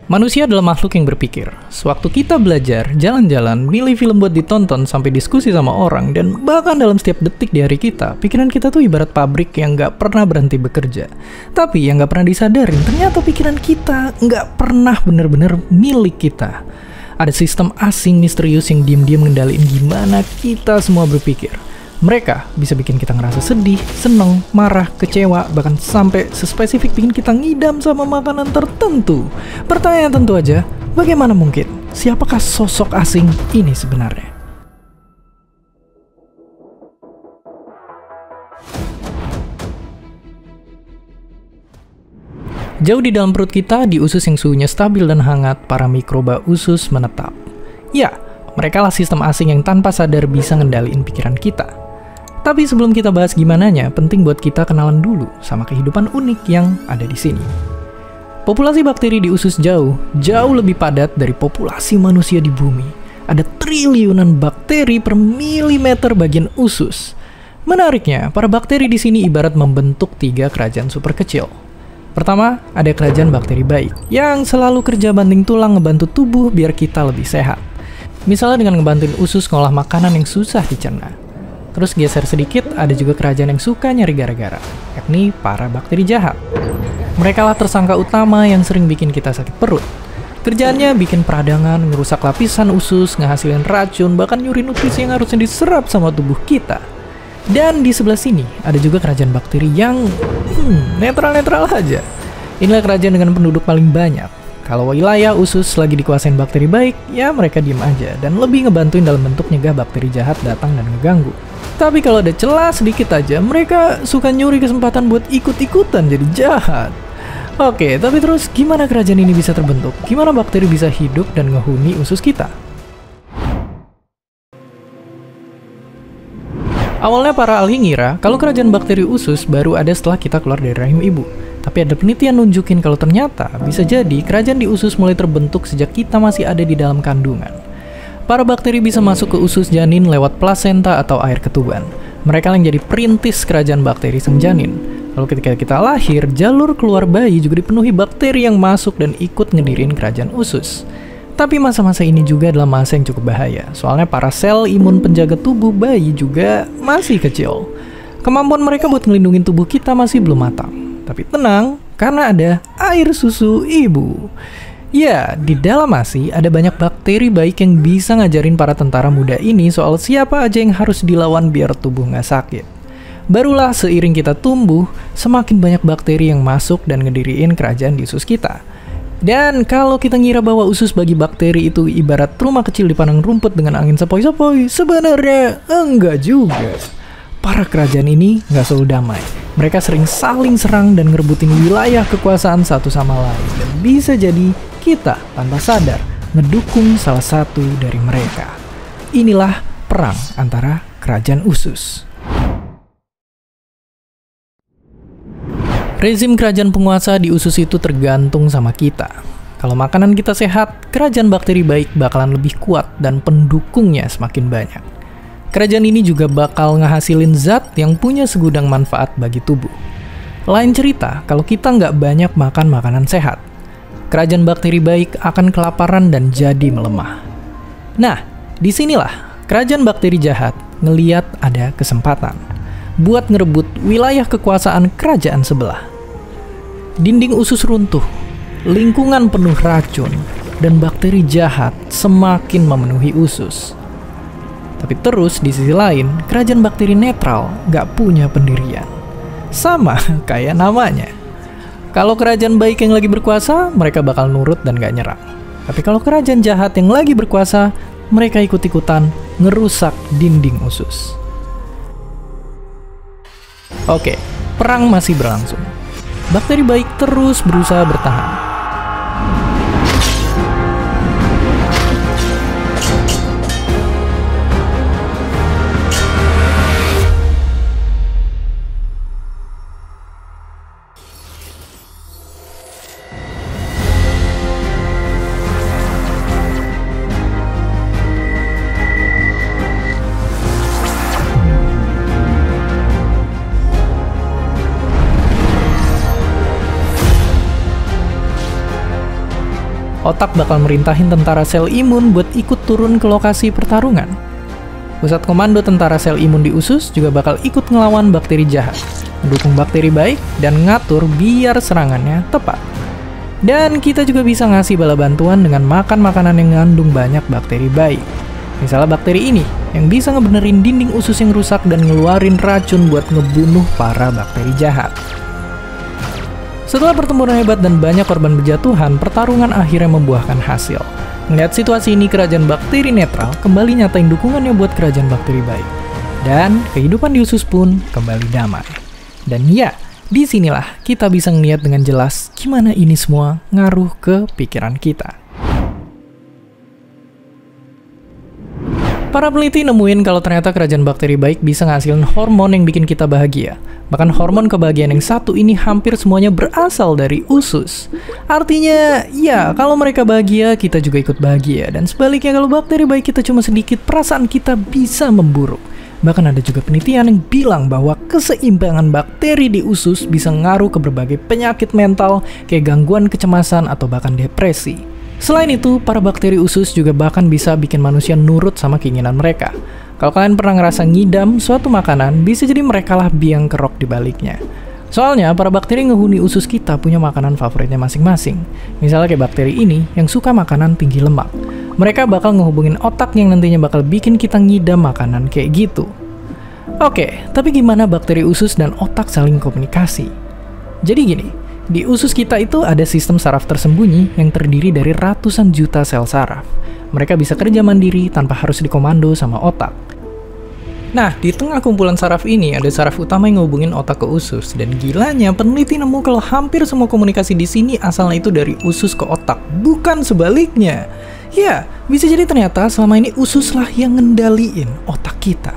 Manusia adalah makhluk yang berpikir. Sewaktu kita belajar, jalan-jalan, milih film buat ditonton, sampai diskusi sama orang, dan bahkan dalam setiap detik di hari kita, pikiran kita tuh ibarat pabrik yang nggak pernah berhenti bekerja. Tapi yang nggak pernah disadarin, ternyata pikiran kita nggak pernah bener-bener milik kita. Ada sistem asing misterius yang diam-diam ngendaliin gimana kita semua berpikir. Mereka bisa bikin kita ngerasa sedih, seneng, marah, kecewa, bahkan sampai sespesifik bikin kita ngidam sama makanan tertentu. Pertanyaan tentu aja, bagaimana mungkin? Siapakah sosok asing ini sebenarnya? Jauh di dalam perut kita, di usus yang suhunya stabil dan hangat, para mikroba usus menetap. Ya, mereka lah sistem asing yang tanpa sadar bisa ngendaliin pikiran kita. Tapi sebelum kita bahas gimananya, penting buat kita kenalan dulu sama kehidupan unik yang ada di sini. Populasi bakteri di usus jauh lebih padat dari populasi manusia di bumi. Ada triliunan bakteri per milimeter bagian usus. Menariknya, para bakteri di sini ibarat membentuk 3 kerajaan super kecil. Pertama, ada kerajaan bakteri baik, yang selalu kerja banting tulang ngebantu tubuh biar kita lebih sehat. Misalnya dengan ngebantuin usus ngolah makanan yang susah dicerna. Terus geser sedikit, ada juga kerajaan yang suka nyari gara-gara, yakni para bakteri jahat. Mereka lah tersangka utama yang sering bikin kita sakit perut. Kerjaannya bikin peradangan, ngerusak lapisan usus, ngehasilin racun, bahkan nyuri nutrisi yang harusnya diserap sama tubuh kita. Dan di sebelah sini, ada juga kerajaan bakteri yang netral-netral aja. Inilah kerajaan dengan penduduk paling banyak. Kalau wilayah usus lagi dikuasain bakteri baik, ya mereka diem aja dan lebih ngebantuin dalam bentuk nyegah bakteri jahat datang dan ngeganggu. Tapi kalau ada celah sedikit aja, mereka suka nyuri kesempatan buat ikut-ikutan jadi jahat. Oke, tapi terus gimana kerajaan ini bisa terbentuk? Gimana bakteri bisa hidup dan ngehuni usus kita? Awalnya para ahli ngira kalau kerajaan bakteri usus baru ada setelah kita keluar dari rahim ibu. Tapi ada penelitian nunjukin kalau ternyata bisa jadi kerajaan di usus mulai terbentuk sejak kita masih ada di dalam kandungan. Para bakteri bisa masuk ke usus janin lewat plasenta atau air ketuban. Mereka yang jadi perintis kerajaan bakteri sang janin. Lalu ketika kita lahir, jalur keluar bayi juga dipenuhi bakteri yang masuk dan ikut ngedirin kerajaan usus. Tapi masa-masa ini juga adalah masa yang cukup bahaya. Soalnya para sel imun penjaga tubuh bayi juga masih kecil. Kemampuan mereka buat ngelindungin tubuh kita masih belum matang. Tapi tenang, karena ada air susu ibu. Ya, di dalam ASI ada banyak bakteri baik yang bisa ngajarin para tentara muda ini soal siapa aja yang harus dilawan biar tubuh nggak sakit. Barulah seiring kita tumbuh, semakin banyak bakteri yang masuk dan ngediriin kerajaan di usus kita. Dan kalau kita ngira bahwa usus bagi bakteri itu ibarat rumah kecil di padang rumput dengan angin sepoi-sepoi, sebenarnya enggak juga. Para kerajaan ini nggak selalu damai. Mereka sering saling serang dan ngerebutin wilayah kekuasaan satu sama lain. Dan bisa jadi kita tanpa sadar ngedukung salah satu dari mereka. Inilah perang antara kerajaan usus. Rezim kerajaan penguasa di usus itu tergantung sama kita. Kalau makanan kita sehat, kerajaan bakteri baik bakalan lebih kuat dan pendukungnya semakin banyak. Kerajaan ini juga bakal ngehasilin zat yang punya segudang manfaat bagi tubuh. Lain cerita, kalau kita nggak banyak makan makanan sehat, kerajaan bakteri baik akan kelaparan dan jadi melemah. Nah, disinilah kerajaan bakteri jahat ngeliat ada kesempatan buat ngerebut wilayah kekuasaan kerajaan sebelah. Dinding usus runtuh, lingkungan penuh racun, dan bakteri jahat semakin memenuhi usus. Tapi terus di sisi lain, kerajaan bakteri netral gak punya pendirian. Sama kayak namanya. Kalau kerajaan baik yang lagi berkuasa, mereka bakal nurut dan gak nyerang. Tapi kalau kerajaan jahat yang lagi berkuasa, mereka ikut-ikutan ngerusak dinding usus. Oke, perang masih berlangsung. Bakteri baik terus berusaha bertahan. otak bakal merintahin tentara sel imun buat ikut turun ke lokasi pertarungan. Pusat komando tentara sel imun di usus juga bakal ikut ngelawan bakteri jahat, mendukung bakteri baik, dan ngatur biar serangannya tepat. Dan kita juga bisa ngasih bala bantuan dengan makan makanan yang mengandung banyak bakteri baik. Misalnya bakteri ini yang bisa ngebenerin dinding usus yang rusak dan ngeluarin racun buat ngebunuh para bakteri jahat. Setelah pertempuran hebat dan banyak korban berjatuhan, pertarungan akhirnya membuahkan hasil. Melihat situasi ini, kerajaan bakteri netral kembali nyatain dukungannya buat kerajaan bakteri baik. Dan kehidupan di usus pun kembali damai. Dan ya, disinilah kita bisa ngeliat dengan jelas gimana ini semua ngaruh ke pikiran kita. Para peneliti nemuin kalau ternyata kerajaan bakteri baik bisa ngasilin hormon yang bikin kita bahagia. Bahkan hormon kebahagiaan yang satu ini hampir semuanya berasal dari usus. Artinya, ya kalau mereka bahagia, kita juga ikut bahagia. Dan sebaliknya kalau bakteri baik kita cuma sedikit, perasaan kita bisa memburuk. Bahkan ada juga penelitian yang bilang bahwa keseimbangan bakteri di usus bisa ngaruh ke berbagai penyakit mental kayak gangguan kecemasan atau bahkan depresi. Selain itu, para bakteri usus juga bahkan bisa bikin manusia nurut sama keinginan mereka. Kalau kalian pernah ngerasa ngidam suatu makanan, bisa jadi merekalah biang kerok di baliknya. Soalnya, para bakteri ngehuni usus kita punya makanan favoritnya masing-masing. Misalnya kayak bakteri ini yang suka makanan tinggi lemak. Mereka bakal ngehubungin otak yang nantinya bakal bikin kita ngidam makanan kayak gitu. Oke, tapi gimana bakteri usus dan otak saling komunikasi? Jadi gini, di usus kita itu ada sistem saraf tersembunyi yang terdiri dari ratusan juta sel saraf. Mereka bisa kerja mandiri tanpa harus dikomando sama otak. Nah, di tengah kumpulan saraf ini ada saraf utama yang ngehubungin otak ke usus. Dan gilanya, peneliti nemu kalau hampir semua komunikasi di sini asalnya itu dari usus ke otak, bukan sebaliknya. Ya, bisa jadi ternyata selama ini ususlah yang ngendaliin otak kita.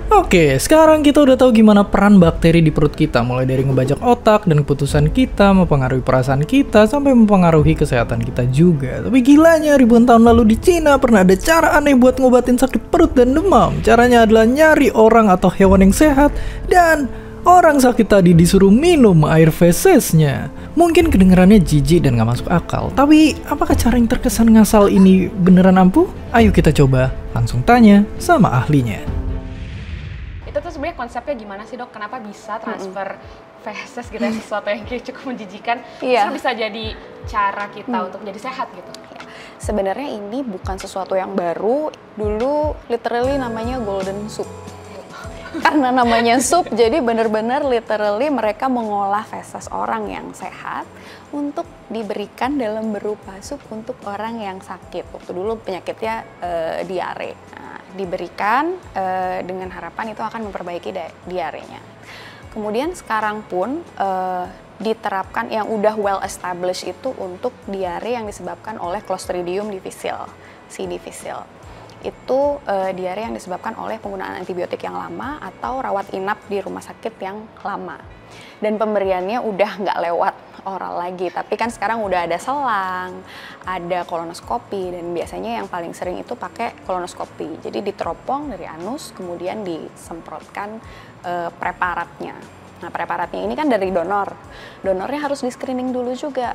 Oke, sekarang kita udah tahu gimana peran bakteri di perut kita, mulai dari ngebajak otak dan keputusan kita, mempengaruhi perasaan kita, sampai mempengaruhi kesehatan kita juga. Tapi gilanya, ribuan tahun lalu di Cina pernah ada cara aneh buat ngobatin sakit perut dan demam. Caranya adalah nyari orang atau hewan yang sehat, dan orang sakit tadi disuruh minum air fesesnya. Mungkin kedengarannya jijik dan gak masuk akal, tapi apakah cara yang terkesan ngasal ini beneran ampuh? Ayo kita coba langsung tanya sama ahlinya. Itu tuh sebenarnya konsepnya gimana sih, Dok? Kenapa bisa transfer feses gitu ya, sesuatu yang cukup menjijikan, terus bisa jadi cara kita untuk jadi sehat gitu? Sebenarnya ini bukan sesuatu yang baru. Dulu literally namanya golden soup. Karena namanya sup, jadi benar-benar literally mereka mengolah feses orang yang sehat untuk diberikan dalam berupa sup untuk orang yang sakit. Waktu dulu penyakitnya diare. Nah, diberikan dengan harapan itu akan memperbaiki diarenya. Kemudian sekarang pun diterapkan yang udah well established itu untuk diare yang disebabkan oleh Clostridium difficile, C. difficile. Itu diare yang disebabkan oleh penggunaan antibiotik yang lama atau rawat inap di rumah sakit yang lama. Dan pemberiannya udah nggak lewat oral lagi, tapi kan sekarang udah ada selang, ada kolonoskopi, dan biasanya yang paling sering itu pakai kolonoskopi. Jadi diteropong dari anus, kemudian disemprotkan preparatnya. Nah, preparatnya ini kan dari donor. Donornya harus di-screening dulu juga.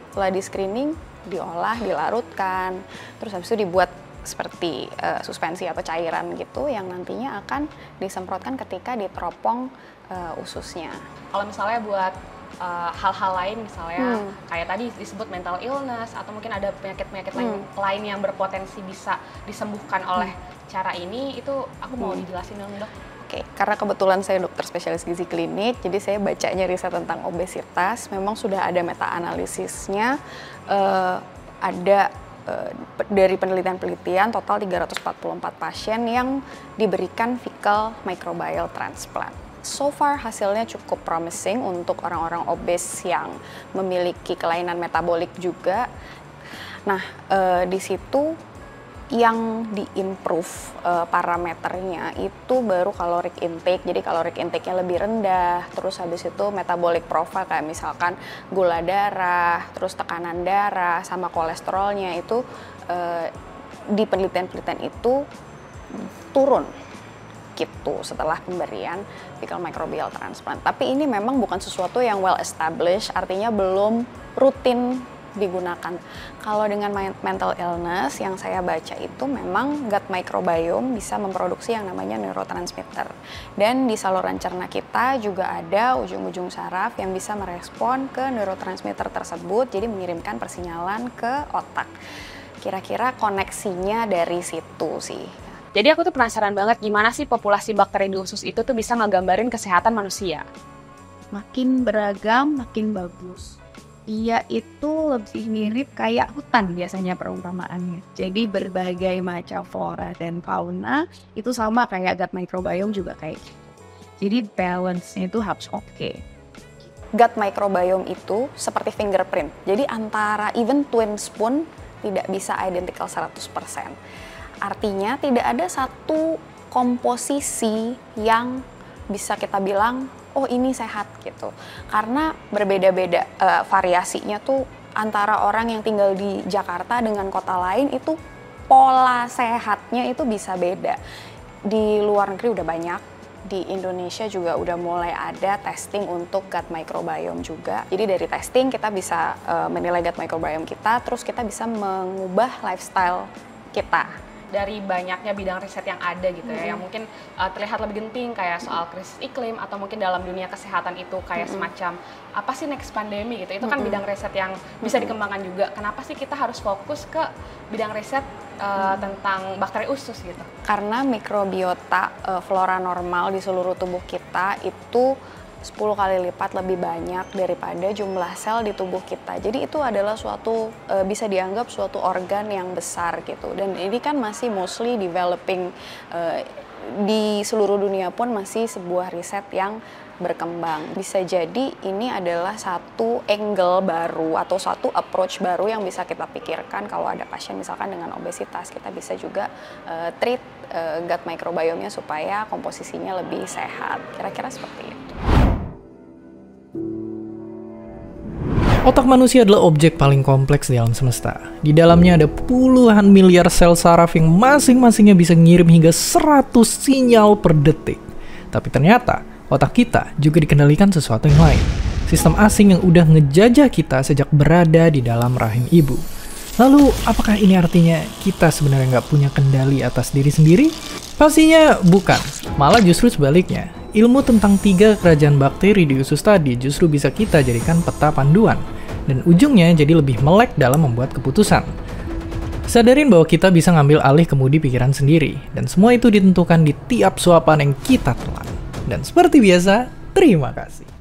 Setelah di-screening, diolah, dilarutkan, terus habis itu dibuat seperti suspensi atau cairan gitu yang nantinya akan disemprotkan ketika diteropong ususnya. Kalau misalnya buat hal-hal lain, misalnya kayak tadi disebut mental illness atau mungkin ada penyakit-penyakit lain yang berpotensi bisa disembuhkan oleh cara ini, itu aku mau dijelasin dong, Dok. Oke, karena kebetulan saya dokter spesialis gizi klinik, jadi saya bacanya riset tentang obesitas. Memang sudah ada meta-analisisnya, ada dari penelitian-penelitian total 344 pasien yang diberikan fecal microbial transplant. So far hasilnya cukup promising untuk orang-orang obes yang memiliki kelainan metabolik juga. Nah, di situ yang diimprove parameternya itu baru caloric intake. Jadi caloric intake-nya lebih rendah, terus habis itu metabolic profile kayak misalkan gula darah, terus tekanan darah sama kolesterolnya itu di penelitian-penelitian itu turun. gitu setelah pemberian fecal microbial transplant. Tapi ini memang bukan sesuatu yang well established, artinya belum rutin digunakan. Kalau dengan mental illness yang saya baca itu memang gut microbiome bisa memproduksi yang namanya neurotransmitter. Dan di saluran cerna kita juga ada ujung-ujung saraf yang bisa merespon ke neurotransmitter tersebut, jadi mengirimkan persinyalan ke otak. Kira-kira koneksinya dari situ sih. Jadi aku tuh penasaran banget gimana sih populasi bakteri di usus itu tuh bisa ngegambarin kesehatan manusia. Makin beragam, makin bagus. Dia itu lebih mirip kayak hutan biasanya perumpamaannya. Jadi berbagai macam flora dan fauna itu sama kayak gut microbiome juga kayak gitu. Jadi balance-nya itu harus oke. Gut microbiome itu seperti fingerprint. Jadi antara even twins pun tidak bisa identical 100%. Artinya tidak ada satu komposisi yang bisa kita bilang oh ini sehat gitu, karena berbeda-beda variasinya tuh antara orang yang tinggal di Jakarta dengan kota lain itu pola sehatnya itu bisa beda. Di luar negeri udah banyak, di Indonesia juga udah mulai ada testing untuk gut microbiome juga. Jadi dari testing kita bisa menilai gut microbiome kita, terus kita bisa mengubah lifestyle kita. Dari banyaknya bidang riset yang ada gitu ya, yang mungkin terlihat lebih genting kayak soal krisis iklim atau mungkin dalam dunia kesehatan itu kayak semacam apa sih next pandemi gitu, itu kan bidang riset yang bisa dikembangkan juga. Kenapa sih kita harus fokus ke bidang riset tentang bakteri usus gitu? Karena mikrobiota flora normal di seluruh tubuh kita itu 10 kali lipat lebih banyak daripada jumlah sel di tubuh kita. Jadi itu adalah suatu bisa dianggap suatu organ yang besar gitu. Dan ini kan masih mostly developing di seluruh dunia pun masih sebuah riset yang berkembang. Bisa jadi ini adalah satu angle baru atau satu approach baru yang bisa kita pikirkan kalau ada pasien misalkan dengan obesitas. Kita bisa juga treat gut microbiome-nya supaya komposisinya lebih sehat. Kira-kira seperti itu. Otak manusia adalah objek paling kompleks di alam semesta. Di dalamnya ada puluhan miliar sel saraf yang masing-masingnya bisa ngirim hingga 100 sinyal per detik. Tapi ternyata, otak kita juga dikendalikan sesuatu yang lain. Sistem asing yang udah ngejajah kita sejak berada di dalam rahim ibu. Lalu, apakah ini artinya kita sebenarnya nggak punya kendali atas diri sendiri? Pastinya bukan, malah justru sebaliknya. Ilmu tentang 3 kerajaan bakteri di usus tadi justru bisa kita jadikan peta panduan, dan ujungnya jadi lebih melek dalam membuat keputusan. Sadarin bahwa kita bisa ngambil alih kemudi pikiran sendiri, dan semua itu ditentukan di tiap suapan yang kita telan. Dan seperti biasa, terima kasih.